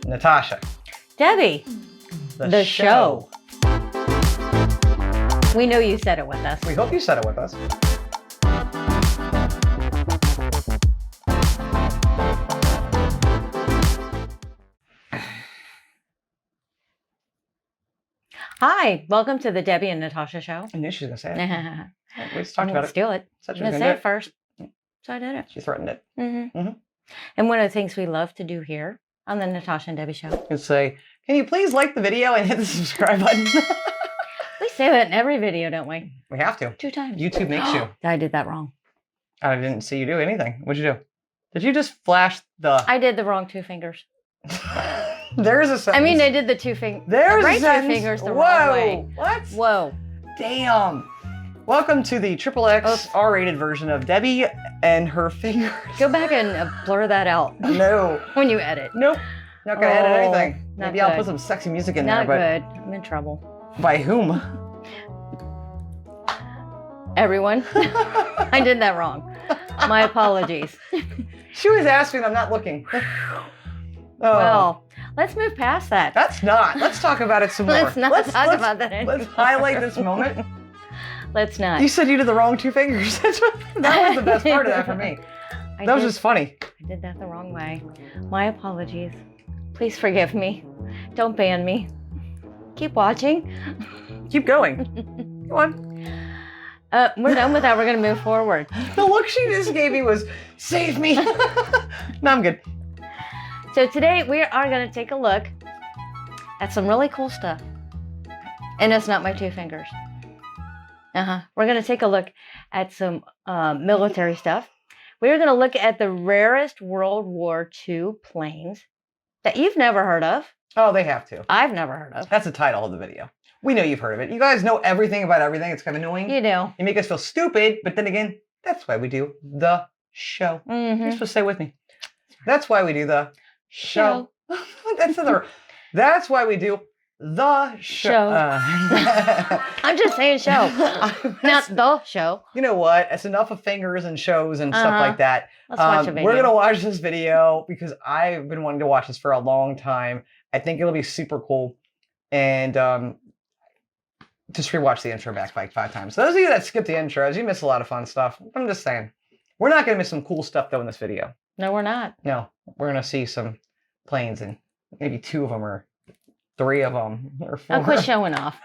Natasha. Debbie. The show. We know you said it with us. We hope you said it with us. Hi, welcome to the Debbie and Natasha show. I knew she was going to say it. We just talked about it. Let's do it. Said I'm she was going to gonna say do it first. So I did it. She threatened it. And one of the things we love to do here on the Natasha and Debbie show And say, can you please like the video and hit the subscribe button? we say that in every video, don't we? We have to. 2 times. YouTube makes you. I did that wrong. I didn't see you do anything. What'd you do? Did you just flash the... I did the wrong 2 fingers. There's a sentence. I mean, I did the 2 fingers. There's right a sentence. 2 fingers the wrong way. What? Whoa. Damn. Welcome to the XXX R-rated version of Debbie and her fingers. Go back and blur that out. No. When you edit. Nope. Not gonna edit anything. Not Maybe I'll good. put some sexy music in Not there, good. I'm in trouble. but by whom? Everyone. I did that wrong. My apologies. She was asking, I'm not looking. Well, let's move past that. That's not. Let's talk about it some more. Let's not talk about that anymore. Let's highlight this moment. Let's not. You said you did the wrong 2 fingers. That was the best part of that for me. That was just funny. I did that the wrong way. My apologies. Please forgive me. Don't ban me. Keep watching. Keep going. Go on. We're done with that. We're going to move forward. The look she just gave me was, save me. No, I'm good. So today we are going to take a look at some really cool stuff. And it's not my 2 fingers. We're going to take a look at some military stuff. We're going to look at the rarest World War II planes that you've never heard of. Oh, they have to. I've never heard of. That's the title of the video. We know you've heard of it. You guys know everything about everything. It's kind of annoying. You do. You make us feel stupid, but then again, that's why we do the show. You're supposed to stay with me. That's why we do the show. That's why we do the show. I'm just saying show, not the show. You know what? It's enough of fingers and shows and stuff like that. Let's watch a video. We're going to watch this video because I've been wanting to watch this for a long time. I think it'll be super cool. And just rewatch the intro back like 5 times. So those of you that skip the intros, you miss a lot of fun stuff. I'm just saying. We're not going to miss some cool stuff, though, in this video. No, we're not. No. We're going to see some planes, and maybe 2 of them or 3 of them or 4. I'll quit showing off.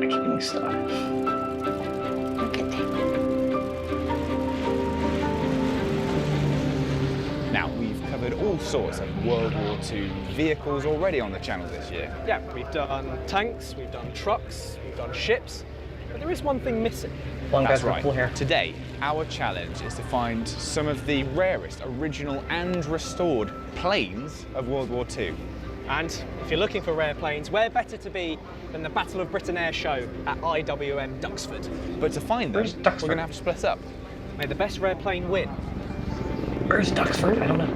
Getting stuck. Now, we've covered all sorts of World War II vehicles already on the channel this year. Yeah, we've done tanks, we've done trucks, we've done ships, but there is one thing missing. That's right. Today, our challenge is to find some of the rarest original and restored planes of World War II. And if you're looking for rare planes, where better to be than the Battle of Britain Air Show at IWM Duxford? But to find them, we're going to have to split up. May the best rare plane win. Where's Duxford? I don't know.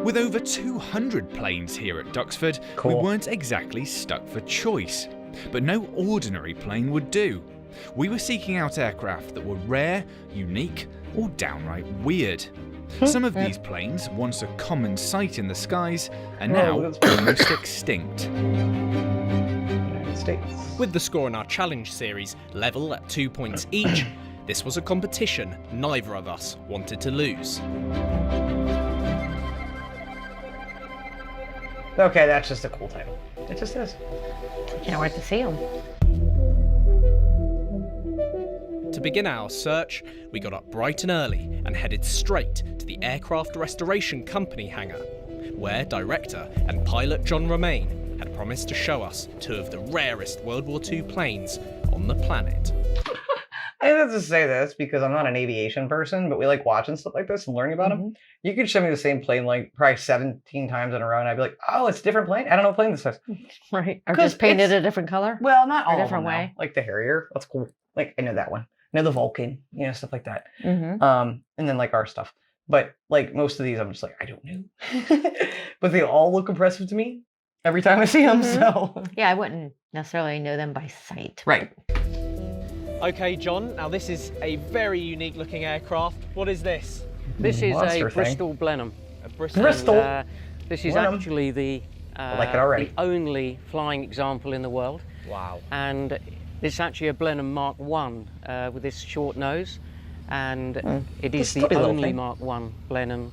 With over 200 planes here at Duxford, we weren't exactly stuck for choice. But no ordinary plane would do. We were seeking out aircraft that were rare, unique, or downright weird. Some of these planes, once a common sight in the skies, are now almost extinct. United States. With the score in our challenge series level at 2 points each, this was a competition neither of us wanted to lose. Okay, that's just a cool title. It just is. Can't wait to see them. To begin our search, we got up bright and early and headed straight to the Aircraft Restoration Company hangar, where director and pilot John Romaine had promised to show us 2 of the rarest World War II planes on the planet. I have to say this because I'm not an aviation person, but we like watching stuff like this and learning about them. You could show me the same plane like probably 17 times in a row, and I'd be like, "Oh, it's a different plane. I don't know what plane this is." Right. Or just painted a different color? Well, not all a different of them, way. Like the Harrier, that's cool. Like I know that one. I know the Vulcan, you know, stuff like that. And then like our stuff. But like most of these, I'm just like, I don't know. But they all look impressive to me every time I see them. So yeah, I wouldn't necessarily know them by sight. Right. Okay, John, now this is a very unique looking aircraft. What is this? This is Monster a thing. Bristol Blenheim. A Bristol. Bristol. This is Blenheim. actually the like it already. the only flying example in the world. Wow. And it's actually a Blenheim Mark I with this short nose, and it is Just the stubby little only thing. Mark I Blenheim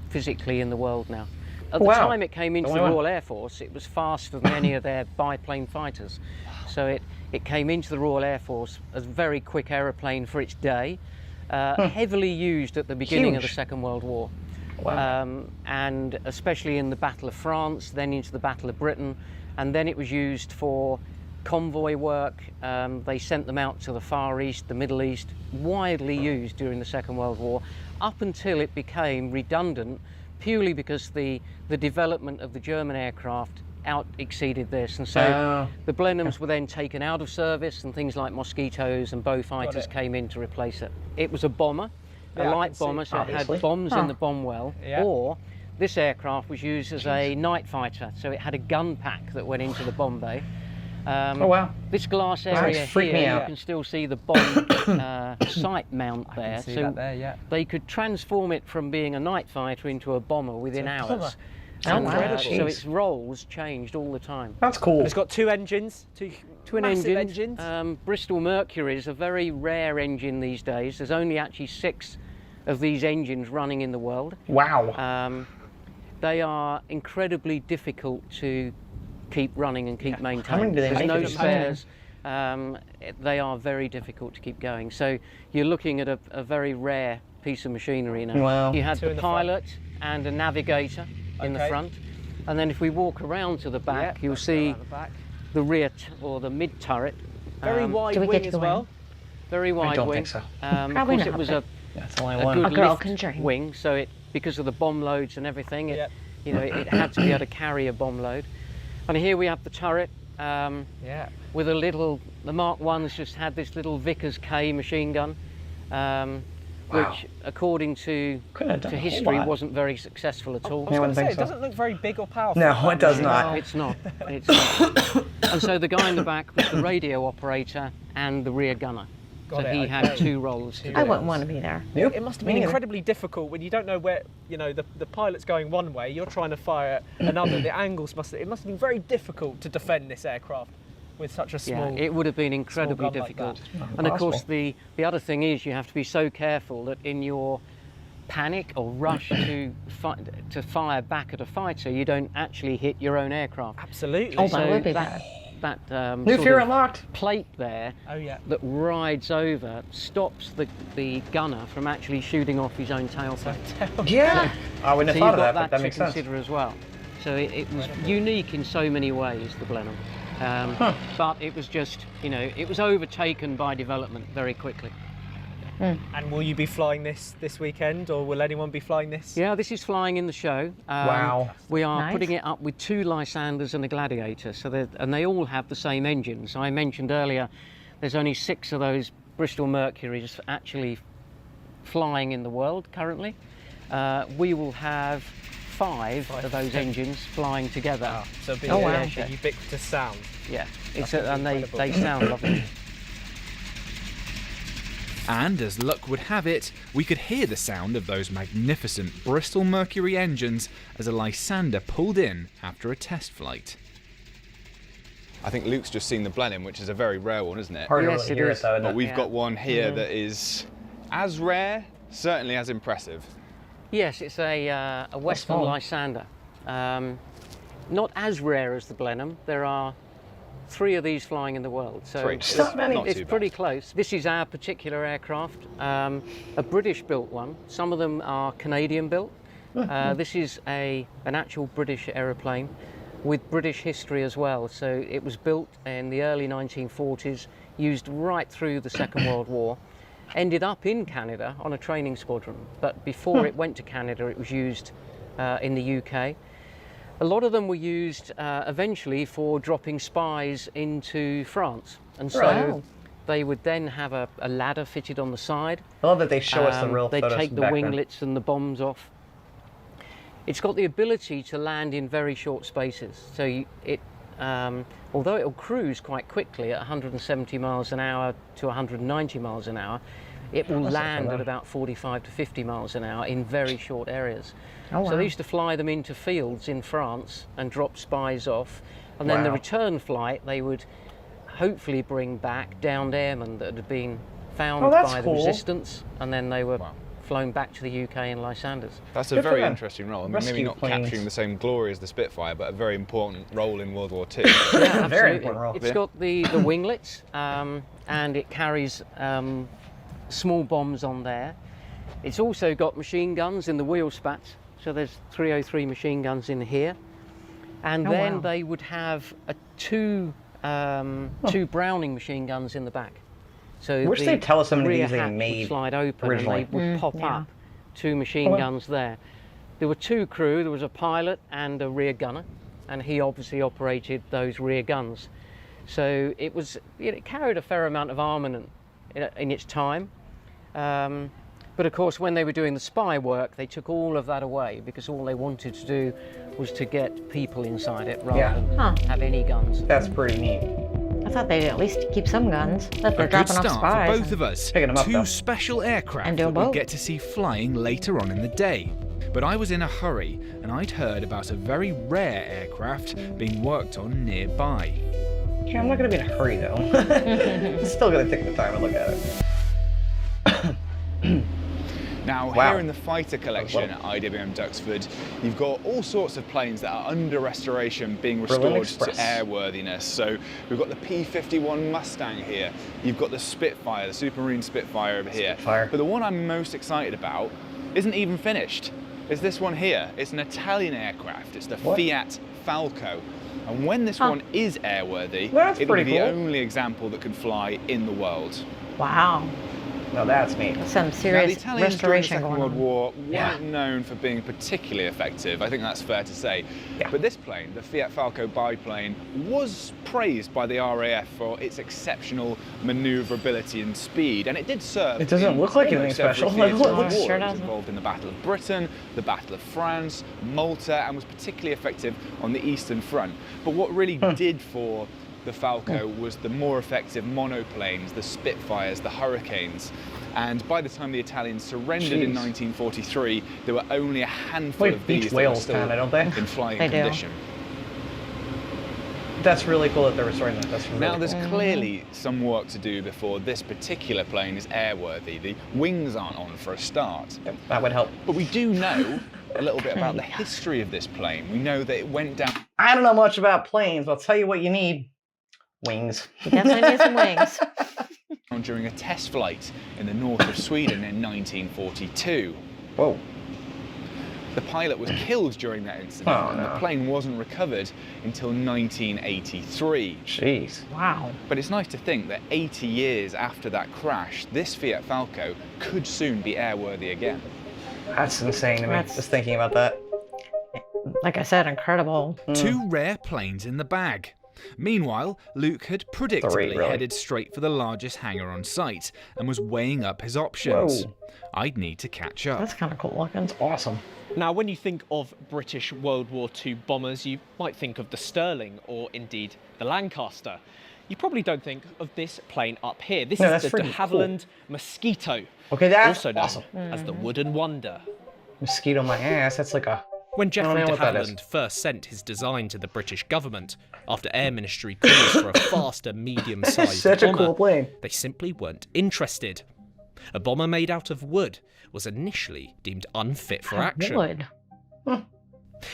physically in the world now. At the Wow. time it came into The the only one. Royal Air Force, it was faster than any of their biplane fighters. So it came into the Royal Air Force as a very quick aeroplane for its day, heavily used at the beginning of the Huge. Second World War. Wow. And especially in the Battle of France, then into the Battle of Britain, and then it was used for convoy work. They sent them out to the Far East, the Middle East, widely used during the Second World War, up until it became redundant, purely because the development of the German aircraft out exceeded this, and so the Blenheims were then taken out of service, and things like Mosquitoes and Bow fighters came in to replace it. It was a bomber, Yeah, a I can light see, bomber, so it obviously. had bombs in the bomb well, Yeah. or this aircraft was used as a night fighter, so it had a gun pack that went into the bomb bay. Oh wow. This glass area freaked me here, you out. can still see the bomb sight mount there. see so that there, yeah. they could transform it from being a night fighter into a bomber within hours. bomber. And, Incredible. so its roles changed all the time. That's cool. It's got two engines, two Twin massive engines. Bristol Mercury is a very rare engine these days. There's only actually 6 of these engines running in the world. Wow. They are incredibly difficult to keep running and keep How many maintaining. do they There's make no at a time? spares. They are very difficult to keep going. So you're looking at a very rare piece of machinery now. Wow. You had Two in the the front. pilot and a navigator in the Okay. front. And then if we walk around to the back, you'll see Around the back. the rear or the mid turret. Very wide Do we wing get as to go well. in? Very wide don't wing. think so. Of Probably course, not, it was but- That's only a one. good A girl lift can dream. wing, so because of the bomb loads and everything, Yep. it had to be able to carry a bomb load. And here we have the turret Yeah. with a little. The Mark I's just had this little Vickers K machine gun, which, according to Couldn't have done a whole history, lot. wasn't very successful at all. I was going to say, think it so. doesn't look very big or powerful. No, it does No, not. it's not. It's not. And so the guy in the back was the radio operator and the rear gunner. Got so it, he had okay. 2 roles to do. I wouldn't want to be there. Nope. It must have Me been neither. incredibly difficult when you don't know where, you know, the pilot's going one way, you're trying to fire another. The angles it must have been very difficult to defend this aircraft with such a small. Yeah, it would have been incredibly gun like difficult. that. And of course, Impossible. the other thing is you have to be so careful that in your panic or rush to fire back at a fighter, you don't actually hit your own aircraft. Absolutely. Oh, So that would be bad. That New sort fear of unlocked. plate there Oh yeah. that rides over stops the gunner from actually shooting off his own tailplane. Yeah. I wouldn't So have you've thought of got that, but that to makes sense. consider as well. So it was unique in so many ways, the Blenheim. But it was just, it was overtaken by development very quickly. And will you be flying this weekend, or will anyone be flying this? Yeah, this is flying in the show. Wow. We are Nice. putting it up with 2 Lysanders and a Gladiator, and they all have the same engines. I mentioned earlier, there's only 6 of those Bristol Mercuries actually flying in the world currently. We will have 5 of those engines flying together. Wow. So it'll be Oh, a wow. the ubiquitous sound. Yeah, That's and incredible. they sound lovely. And as luck would have it, we could hear the sound of those magnificent Bristol Mercury engines as a Lysander pulled in after a test flight. I think Luke's just seen the Blenheim, which is a very rare one, isn't it? Hard Yes, to really it hear is. it though. isn't But it? we've Yeah. got one here that is as rare, certainly as impressive. Yes, it's a Western small. Lysander. Not as rare as the Blenheim. There are 3 of these flying in the world, so 3. it's, Not many. Not it's too pretty bad. close. This is our particular aircraft, a British-built one. Some of them are Canadian-built. This is an actual British aeroplane with British history as well. So it was built in the early 1940s, used right through the Second World War. Ended up in Canada on a training squadron, but before it went to Canada, it was used in the UK. A lot of them were used eventually for dropping spies into France, and so Right. they would then have a ladder fitted on the side. I love that they show us the real They'd photos take from the back then. winglets and the bombs off. It's got the ability to land in very short spaces, so although it'll cruise quite quickly at 170 miles an hour to 190 miles an hour, it will land at about 45 to 50 miles an hour in very short areas. Oh, wow. So they used to fly them into fields in France and drop spies off, and then the return flight they would hopefully bring back downed airmen that had been found by the resistance, and then they were flown back to the UK in Lysanders. That's a very interesting role. I mean, maybe not capturing the same glory as the Spitfire, but a very important role in World War II. Yeah, very important role. It's got the winglets, and it carries small bombs on there. It's also got machine guns in the wheel spats, so there's 303 machine guns in here. And then they would have two Browning machine guns in the back. So Which they tell us some of rear these they hatch made would slide open originally. and they would pop up 2 machine guns there. There were 2 crew, there was a pilot and a rear gunner, and he obviously operated those rear guns. So it carried a fair amount of armament in its time. But of course, when they were doing the spy work, they took all of that away because all they wanted to do was to get people inside it rather than have any guns. That's pretty neat. I thought they'd at least keep some guns. That they're A good dropping off start spies. for both of us. Picking 'em up, though. 2 special aircraft And do 'em that we'll both. get to see flying later on in the day. But I was in a hurry, and I'd heard about a very rare aircraft being worked on nearby. Yeah, I'm not going to be in a hurry, though. I'm still going to take the time and look at it. Now, here in the fighter collection at IWM Duxford, you've got all sorts of planes that are under restoration being restored to airworthiness. So we've got the P-51 Mustang here. You've got the Spitfire, the Supermarine Spitfire over here. But the one I'm most excited about isn't even finished. It's this one here. It's an Italian aircraft. It's the Fiat Falco. And when this one is airworthy, it'll be the only example that can fly in the world. Wow. No, that's neat. Some serious now, the Italians during the restoration Second going World on. War weren't known for being particularly effective. I think that's fair to say. But this plane, the Fiat Falco biplane, was praised by the RAF for its exceptional manoeuvrability and speed, and it did serve. It doesn't look like anything special. It Sure was doesn't. involved in the Battle of Britain, the Battle of France, Malta, and was particularly effective on the Eastern Front. But what really did for the Falco was the more effective monoplanes, the Spitfires, the Hurricanes. And by the time the Italians surrendered in 1943, there were only a handful of these that were still in flying condition. That's really cool that they're restoring that. That's really Now, cool. there's clearly some work to do before this particular plane is airworthy. The wings aren't on for a start. That would help. But we do know a little bit about the history of this plane. We know that it went down. I don't know much about planes, but I'll tell you what you need. Wings. You definitely need some wings. During a test flight in the north of Sweden in 1942. Whoa. The pilot was killed during that incident, and the plane wasn't recovered until 1983. Jeez. Wow. But it's nice to think that 80 years after that crash, this Fiat Falco could soon be airworthy again. That's insane to me, just thinking about that. Like I said, incredible. 2 rare planes in the bag. Meanwhile, Luke had predictably headed straight for the largest hangar on site and was weighing up his options. I'd need to catch up. That's kind of cool looking. That's awesome. Now, when you think of British World War II bombers, you might think of the Stirling or indeed the Lancaster. You probably don't think of this plane up here. This is the de Havilland Mosquito, that's also known as the Wooden Wonder. Mosquito my ass, that's like a... When Geoffrey de Havilland first sent his design to the British government, after Air Ministry calls for a faster, medium-sized such bomber, a cool plane. they simply weren't interested. A bomber made out of wood was initially deemed unfit for action. Wood.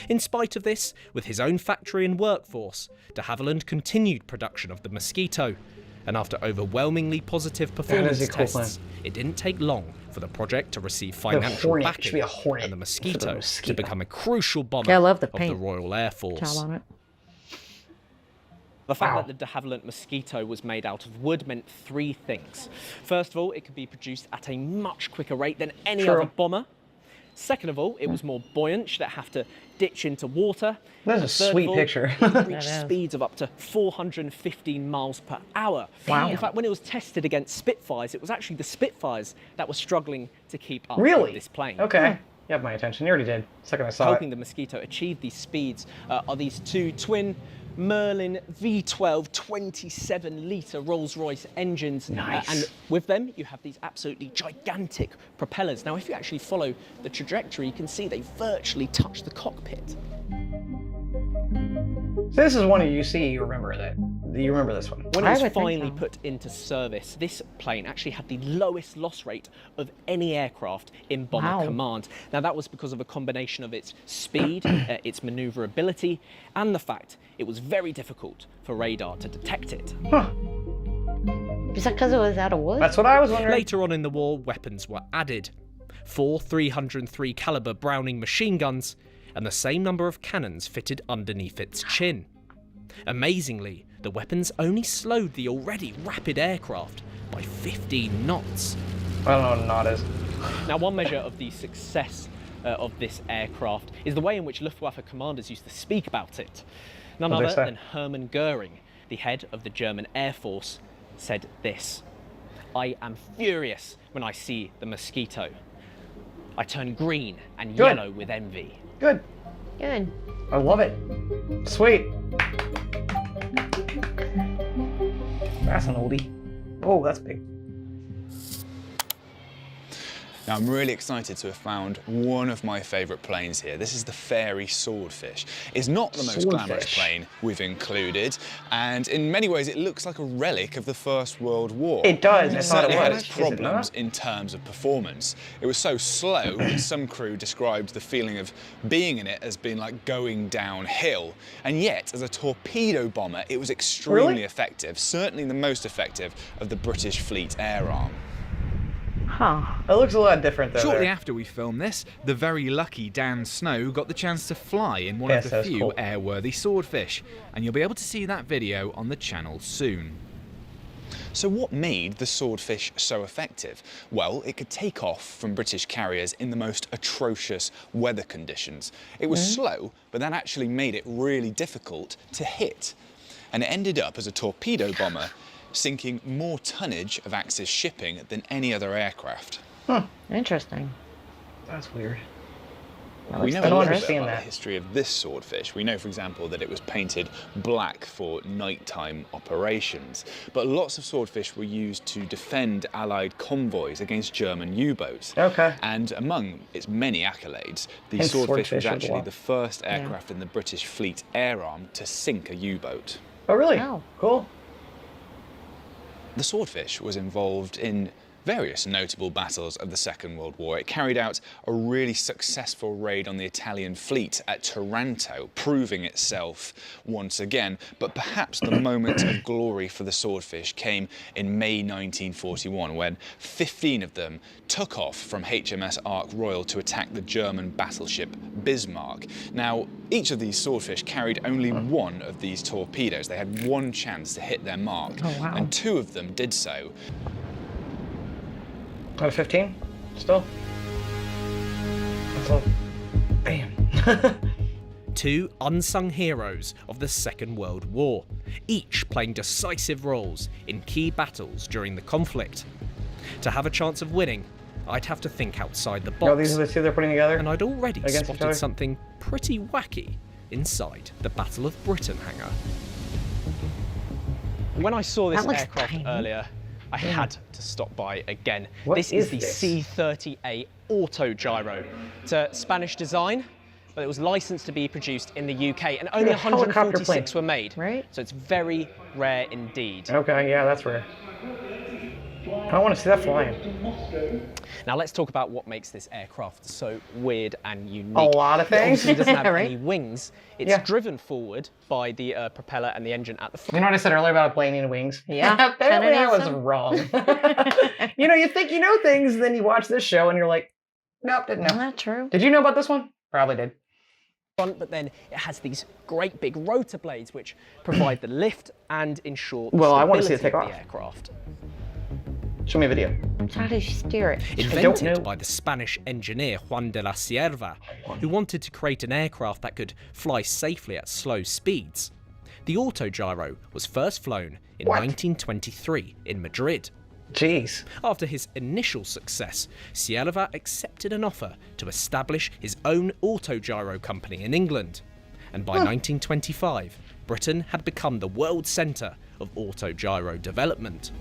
In spite of this, with his own factory and workforce, de Havilland continued production of the Mosquito, and after overwhelmingly positive performance tests, it didn't take long for the project to receive financial backing and the Mosquito to become a crucial bomber of the Royal Air Force. Job on it. The fact that the de Havilland Mosquito was made out of wood meant 3 things. First of all, it could be produced at a much quicker rate than any other bomber. Second of all, it was more buoyant, should it have to ditch into water. That's a sweet picture. It could reach speeds of up to 415 miles per hour. Wow. In fact, when it was tested against Spitfires, it was actually the Spitfires that were struggling to keep up with this plane. Okay. You have my attention. You already did. Second I saw Helping the Mosquito achieve these speeds are these 2 twin Merlin V12 27-litre Rolls-Royce engines. Nice. And with them, you have these absolutely gigantic propellers. Now, if you actually follow the trajectory, you can see they virtually touch the cockpit. So this is one you see, you remember that. You remember this one. When I it was would think finally so. put into service, this plane actually had the lowest loss rate of any aircraft in Bomber Wow. Command. Now that was because of a combination of its speed, its manoeuvrability, and the fact it was very difficult for radar to detect it. Huh. Is that because it was out of wood? That's what I was wondering. Later on in the war, weapons were added. 4 303 caliber Browning machine guns and the same number of cannons fitted underneath its chin. Amazingly, the weapons only slowed the already rapid aircraft by 15 knots. I don't know what a knot is. Now, one measure of the success of this aircraft is the way in which Luftwaffe commanders used to speak about it. None What'd they other say? than Hermann Goering, the head of the German Air Force, said this: "I am furious when I see the Mosquito. I turn green and Good. yellow with envy." Good. Good. I love it. Sweet. That's an oldie. Oh, that's big. Now I'm really excited to have found one of my favourite planes here. This is the Fairy Swordfish. It's not the most glamorous Swordfish. plane we've included, and in many ways it looks like a relic of the First World War. It does. I It thought it certainly had was. its Is it problems not? in terms of performance. It was so slow that some crew described the feeling of being in it as being like going downhill. And yet, as a torpedo bomber, it was extremely Really? effective, certainly the most effective of the British Fleet Air Arm. Huh. It looks a lot different though. Shortly there. after we filmed this, the very lucky Dan Snow got the chance to fly in one Yes, of that the was few cool. airworthy Swordfish, and you'll be able to see that video on the channel soon. So what made the Swordfish so effective? Well, it could take off from British carriers in the most atrocious weather conditions. It was slow, but that actually made it really difficult to hit. And it ended up as a torpedo bomber, sinking more tonnage of Axis shipping than any other aircraft. Interesting. That's weird. We know I a don't little bit understand about that. the history of this Swordfish. We know, for example, that it was painted black for nighttime operations. But lots of Swordfish were used to defend Allied convoys against German U-boats. Okay. And among its many accolades, the And Swordfish was Swordfish as actually well. the first aircraft in the British Fleet Air Arm to sink a U-boat. Oh, really? Oh. Cool. The Swordfish was involved in various notable battles of the Second World War. It carried out a really successful raid on the Italian fleet at Taranto, proving itself once again. But perhaps the moment of glory for the Swordfish came in May 1941, when 15 of them took off from HMS Ark Royal to attack the German battleship Bismarck. Now, each of these Swordfish carried only one of these torpedoes. They had one chance to hit their mark, Oh, wow. and 2 of them did so. Out of 15? Still? That's a... Bam. 2 unsung heroes of the Second World War, each playing decisive roles in key battles during the conflict. To have a chance of winning, I'd have to think outside the Oh, these box, are the two they're putting together? and I'd already against each other? spotted something pretty wacky inside the Battle of Britain hangar. When I saw this That looks aircraft tiny. earlier, I had to stop by again. What this is is the this? C-30A Autogyro. It's a Spanish design, but it was licensed to be produced in the UK, and only Yeah, helicopter 146 plane. were made. Right. So it's very rare indeed. Okay, yeah, that's rare. I want to see that flying. Now let's talk about what makes this aircraft so weird and unique. A lot of It things. obviously doesn't have Right. any wings. It's Yeah. driven forward by the propeller and the engine at the front. You know what I said earlier about a plane needing wings? Yeah, Apparently kinda I was needs some. wrong. You know, you think you know things, then you watch this show and you're like, nope, didn't Isn't know. that true? Did you know about this one? Probably did. Front, but then it has these great big rotor blades which provide the lift and ensure the Well, I wanna see it stability take of the off. aircraft. Show me a video. So how do you steer it? know. Invented by the Spanish engineer Juan de la Cierva, who wanted to create an aircraft that could fly safely at slow speeds. The Autogyro was first flown in What? 1923 in Madrid. Jeez. After his initial success, Cierva accepted an offer to establish his own Autogyro company in England. And by 1925, Britain had become the world centre of autogyro development.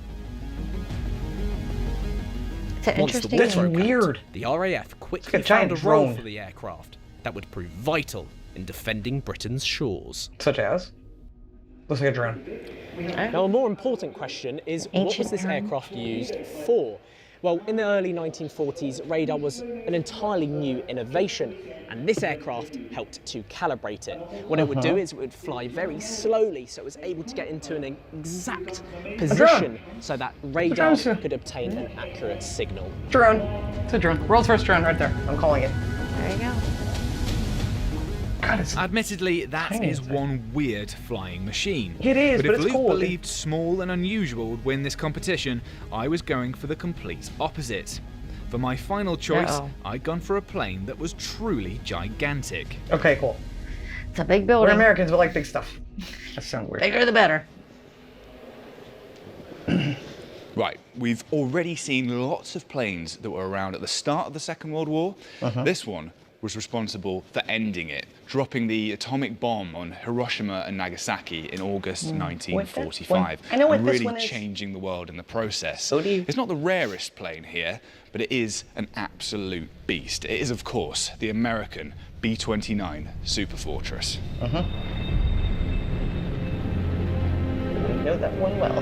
Once the war That's broke weird. out, the RAF quickly like a giant found a role drone. for the aircraft that would prove vital in defending Britain's shores. Such as? Looks like a drone. Now, a more important question is, what was this aircraft used for? Well, in the early 1940s, radar was an entirely new innovation, and this aircraft helped to calibrate it. What it would do is it would fly very slowly, so it was able to get into an exact position so that radar could obtain an accurate signal. Drone. It's a drone. World's first drone right there. I'm calling it. There you go. God, it's Admittedly, that tiny is thing. one weird flying machine. It is, but if it's Luke cool. believed small and unusual would win this competition, I was going for the complete opposite. For my final choice, I'd gone for a plane that was truly gigantic. Okay, cool. It's a big We're building. Americans, but like big stuff. That sounds weird. Bigger the better. Right, we've already seen lots of planes that were around at the start of the Second World War. This one was responsible for ending it, dropping the atomic bomb on Hiroshima and Nagasaki in August 1945, I know what and this really one is. changing the world in the process. So do you. It's not the rarest plane here, but it is an absolute beast. It is, of course, the American B-29 Superfortress. We know that one well.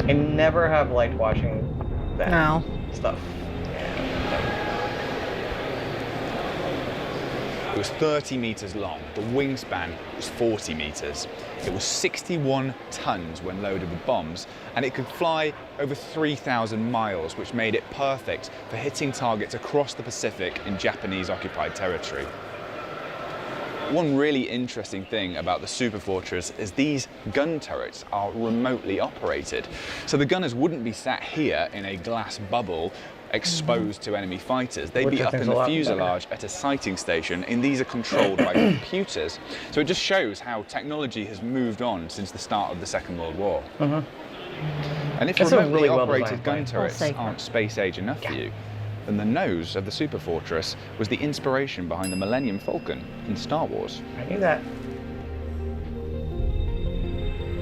I never have liked watching that stuff. It was 30 metres long, the wingspan was 40 metres. It was 61 tonnes when loaded with bombs, and it could fly over 3,000 miles, which made it perfect for hitting targets across the Pacific in Japanese-occupied territory. One really interesting thing about the Superfortress is these gun turrets are remotely operated. So the gunners wouldn't be sat here in a glass bubble exposed to enemy fighters. They'd Which be I up think in is a the lot fuselage at a sighting station, and these are controlled by computers. So it just shows how technology has moved on since the start of the Second World War. And if That's a remotely really operated well-designed gun plane. turrets safer. aren't space age enough for you, then the nose of the Superfortress was the inspiration behind the Millennium Falcon in Star Wars. I knew that.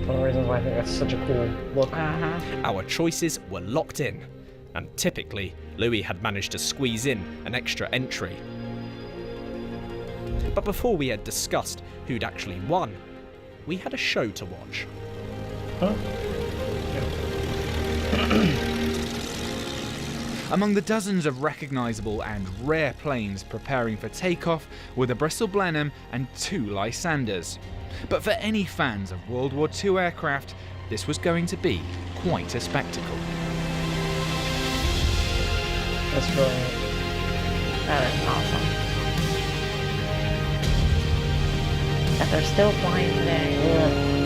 One of the reasons why I think that's such a cool look. Our choices were locked in, and typically, Louis had managed to squeeze in an extra entry. But before we had discussed who'd actually won, we had a show to watch. Among the dozens of recognisable and rare planes preparing for takeoff were the Bristol Blenheim and 2 Lysanders. But for any fans of World War II aircraft, this was going to be quite a spectacle. That's really neat. That is awesome. That they're still flying today.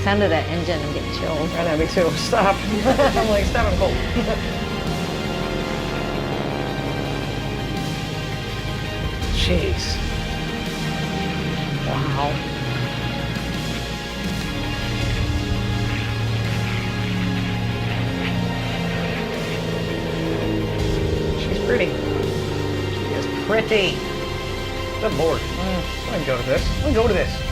Sound of that engine, I'm getting chills. I know, me too. Stop. I'm like, stop, I'm cold. Jeez. Wow. She's pretty. She is pretty. Good lord. I can go to this. I can go to this.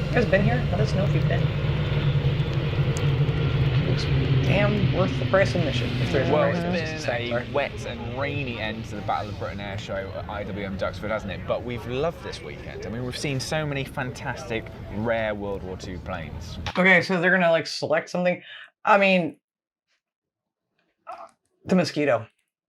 You guys been here? Let us know if you've been. Looks damn worth the price of admission. If there's Well, a it's price of been a wet and rainy end to the Battle of Britain Air Show at IWM Duxford, hasn't it? But we've loved this weekend. I mean, we've seen so many fantastic, rare World War II planes. Okay, so they're gonna like select something. I mean, the Mosquito.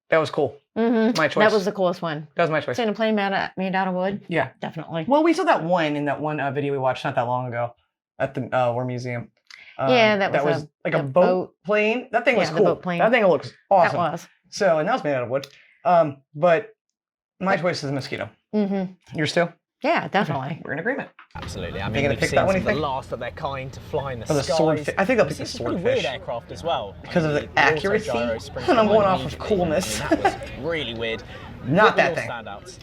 That was cool. My choice. That was the coolest one. That was my choice. Seen a plane made out of wood? Yeah. Definitely. Well, we saw that one in that one video we watched not that long ago at the War Museum. Yeah, that was like a a boat plane. That thing was Yeah, the cool. boat plane. That thing looks awesome. That was. So, and that was made out of wood. But my choice is the Mosquito. Yours too? Yeah, definitely. We're in agreement. Absolutely. I You mean, gonna we've pick seen that one, some you of the think? last of their kind to fly in the Or the skies. swordfish. I think they'll pick the It's some pretty swordfish. weird aircraft as well. Because of the autogyro accuracy? springs And I'm to going mind off of immediately. coolness. I mean, that was really weird. Not What were that your thing. standouts?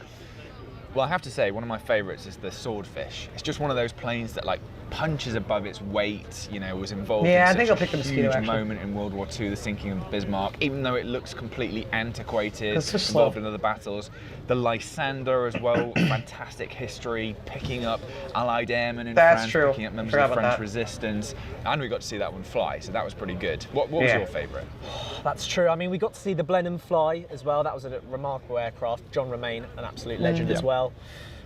Well, I have to say, one of my favourites is the Swordfish. It's just one of those planes that like punches above its weight, you know, was involved in I such think I'll pick the a Mosquito, huge actually. moment in World War II, the sinking of the Bismarck, even though it looks completely antiquated, It's so slow. involved in other battles. The Lysander as well, fantastic history, picking up Allied airmen in That's France, true. picking up members Forgot of the about French that. resistance, and we got to see that one fly, so that was pretty good. What was Yeah. your favourite? That's true. I mean, we got to see the Blenheim fly as well. That was a remarkable aircraft. John Romain, an absolute legend as well.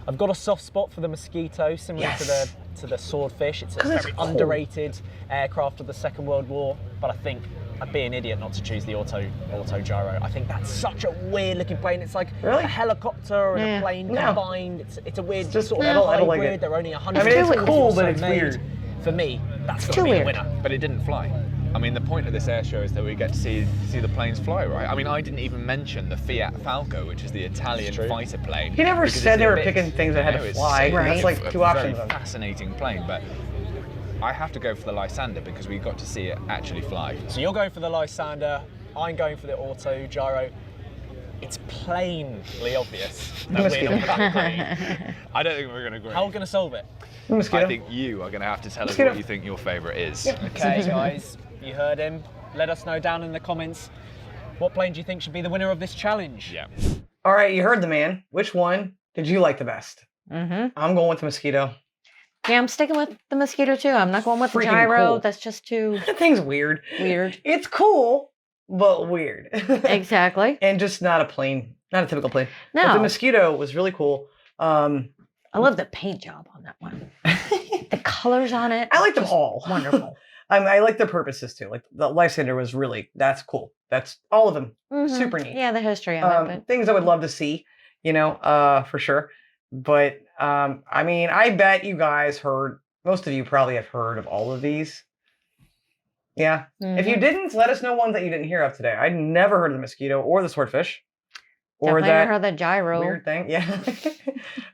I've got a soft spot for the Mosquito, similar to the Swordfish. It's a very underrated aircraft of the Second World War, but I think I'd be an idiot not to choose the auto gyro. I think that's such a weird looking plane. It's like a helicopter and a plane combined. It's a weird just- sort I of don't hybrid. like it. They're only 100. I mean, it's or cool, so but it's made. weird. For me, that's got too to be a weird. winner. But it didn't fly. I mean, the point of this air show is that we get to see the planes fly, right? I mean, I didn't even mention the Fiat Falco, which is the Italian fighter plane. He never because said it's they a were bit- picking things that had you to know, fly. it's That's like a two options. Very fascinating plane, but I have to go for the Lysander because we got to see it actually fly. So you're going for the Lysander, I'm going for the auto gyro. It's plainly obvious that we're not that great. I don't think we're going to agree. How are we going to solve it? Mosquito. I think you are going to have to tell us Mosquito. what you think your favourite is. Okay, guys, you heard him. Let us know down in the comments what plane do you think should be the winner of this challenge? Yeah. All right, you heard the man. Which one did you like the best? I'm going with the Mosquito. Yeah, I'm sticking with the Mosquito too. I'm not going with the Freaking gyro. cool. That's just too That thing's weird. weird. It's cool, but weird. Exactly. And just not a plane, not a typical plane. But No. the Mosquito was really cool. I love the paint job on that one. The colors on it. I like them just all. Wonderful. I like their purposes too. Like the Lysander was really, that's cool. That's all of them. Mhm. Super neat. Yeah, the history of it. Things I would love to see, you know, for sure. But I mean, I bet you guys heard, most of you probably have heard of all of these. Yeah. If you didn't, let us know ones that you didn't hear of today. I'd never heard of the Mosquito or the Swordfish. Or Definitely that never heard the gyro. weird thing. Yeah.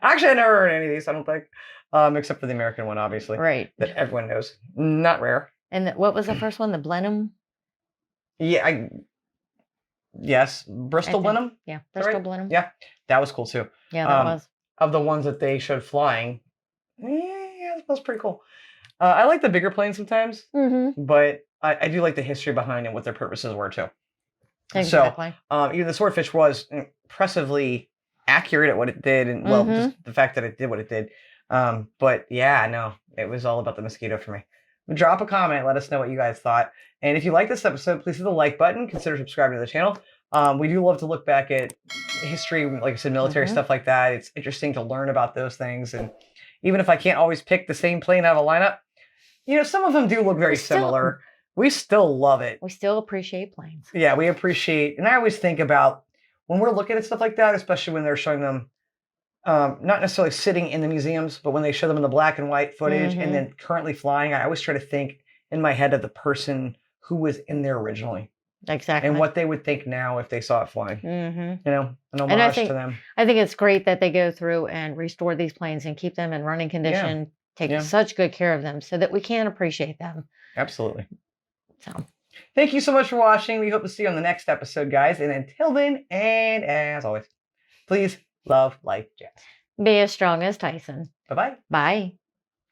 Actually, I never heard any of these, I don't think. Except for the American one, obviously. Right. That everyone knows. Not rare. And what was the first one? The Blenheim? Yeah, yes. Bristol think. Blenheim? Yeah, Is that Bristol right? Blenheim. Yeah. That was cool too. Yeah, that was. Of the ones that they showed flying. Yeah, that was pretty cool. I like the bigger planes sometimes, but I do like the history behind it, what their purposes were too. Exactly. So, even the Swordfish was impressively accurate at what it did, and well, just the fact that it did what it did. But yeah, no, it was all about the Mosquito for me. Drop a comment, let us know what you guys thought. And if you like this episode, please hit the like button, consider subscribing to the channel. We do love to look back at history, like I said, military stuff like that. It's interesting to learn about those things. And even if I can't always pick the same plane out of a lineup, you know, some of them do look very similar. We still love it. We still appreciate planes. Yeah, we appreciate, and I always think about when we're looking at stuff like that, especially when they're showing them, not necessarily sitting in the museums, but when they show them in the black and white footage and then currently flying, I always try to think in my head of the person who was in there originally. Exactly. And what they would think now if they saw it flying. You know, an And homage to them. I think it's great that they go through and restore these planes and keep them in running condition, take such good care of them so that we can appreciate them. Absolutely. So, thank you so much for watching. We hope to see you on the next episode, guys. And until then, and as always, please love, life, jazz. be as strong as Tyson. Bye-bye. Bye.